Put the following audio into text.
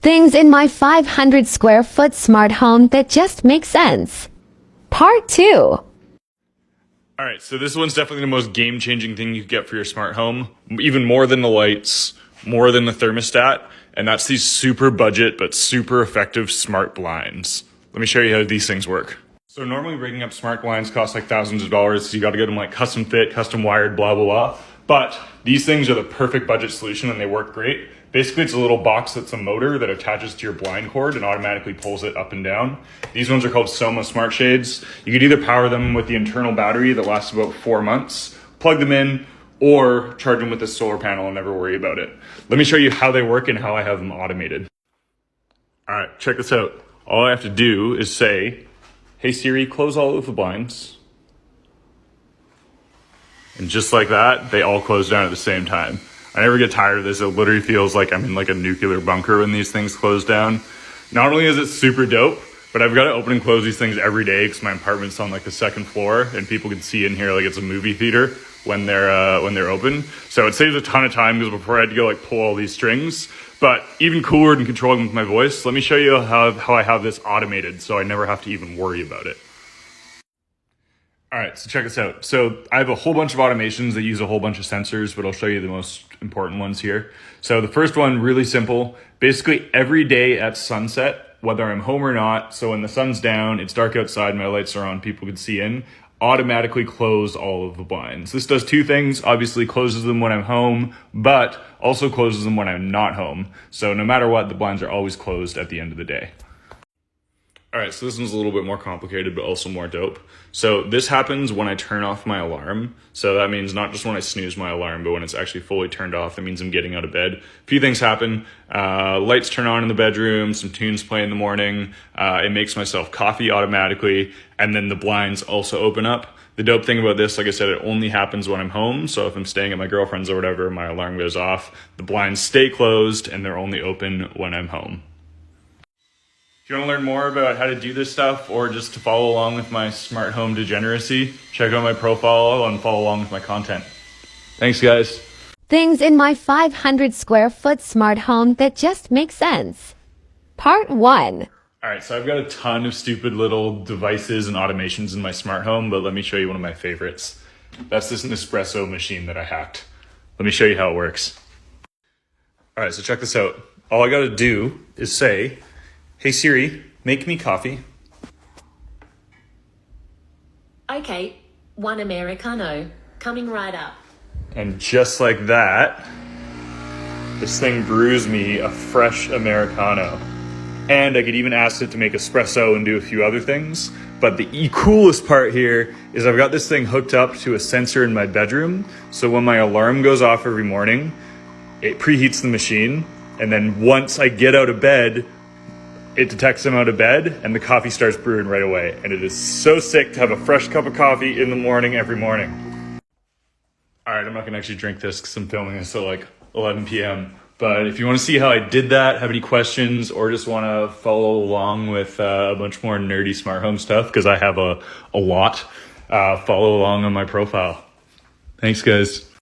Things in my 500 square foot smart home that just make sense. Part 2. All right, so this one's definitely the most game-changing thing you get for your smart home, even more than the lights, more than the thermostat, and that's these super budget but super effective smart blinds. Let me show you how these things work. So normally rigging up smart blinds costs like thousands of dollars, so you gotta get them like custom fit, custom wired, blah, blah, blah. But these things are the perfect budget solution and they work great. Basically, it's a little box that's a motor that attaches to your blind cord and automatically pulls it up and down. These ones are called Soma smart shades. You could either power them with the internal battery that lasts about 4 months, plug them in, or charge them with a solar panel and never worry about it. Let me show you how they work and how I have them automated. All right, check this out. All I have to do is say, "Hey Siri, close all of the blinds." And just like that, they all close down at the same time. I never get tired of this. It literally feels like I'm in like a nuclear bunker when these things close down. Not only is it super dope, but I've got to open and close these things every day because my apartment's on like the second floor and people can see in here like it's a movie theater when they're open. So it saves a ton of time because before I had to go like pull all these strings. But even cooler than controlling with my voice, let me show you how I have this automated so I never have to even worry about it. All right, so check this out. So I have a whole bunch of automations that use a whole bunch of sensors, but I'll show you the most important ones here. So the first one, really simple. Basically every day at sunset, whether I'm home or not, so when the sun's down, it's dark outside, my lights are on, people can see in, automatically close all of the blinds. This does two things. Obviously closes them when I'm home, but also closes them when I'm not home. So no matter what, the blinds are always closed at the end of the day. All right, so this one's a little bit more complicated, but also more dope. So this happens when I turn off my alarm. So that means not just when I snooze my alarm, but when it's actually fully turned off, that means I'm getting out of bed. A few things happen. Lights turn on in the bedroom, some tunes play in the morning. It makes myself coffee automatically, and then the blinds also open up. The dope thing about this, like I said, it only happens when I'm home. So if I'm staying at my girlfriend's or whatever, my alarm goes off. The blinds stay closed, and they're only open when I'm home. If you want to learn more about how to do this stuff or just to follow along with my smart home degeneracy, check out my profile and follow along with my content. Thanks, guys. Things in my 500 square foot smart home that just make sense. Part 1. All right, so I've got a ton of stupid little devices and automations in my smart home, but let me show you one of my favorites. That's this Espresso machine that I hacked. Let me show you how it works. All right, so check this out. All I got to do is say, "Hey Siri, make me coffee." Okay, 1 Americano, coming right up. And just like that, this thing brews me a fresh Americano. And I could even ask it to make espresso and do a few other things. But the coolest part here is I've got this thing hooked up to a sensor in my bedroom. So when my alarm goes off every morning, it preheats the machine. And then once I get out of bed, it detects I'm out of bed and the coffee starts brewing right away. And it is so sick to have a fresh cup of coffee in the morning every morning. All right, I'm not gonna actually drink this because I'm filming this at like 11 p.m. But if you wanna see how I did that, have any questions, or just wanna follow along with a bunch more nerdy smart home stuff, because I have a lot, follow along on my profile. Thanks, guys.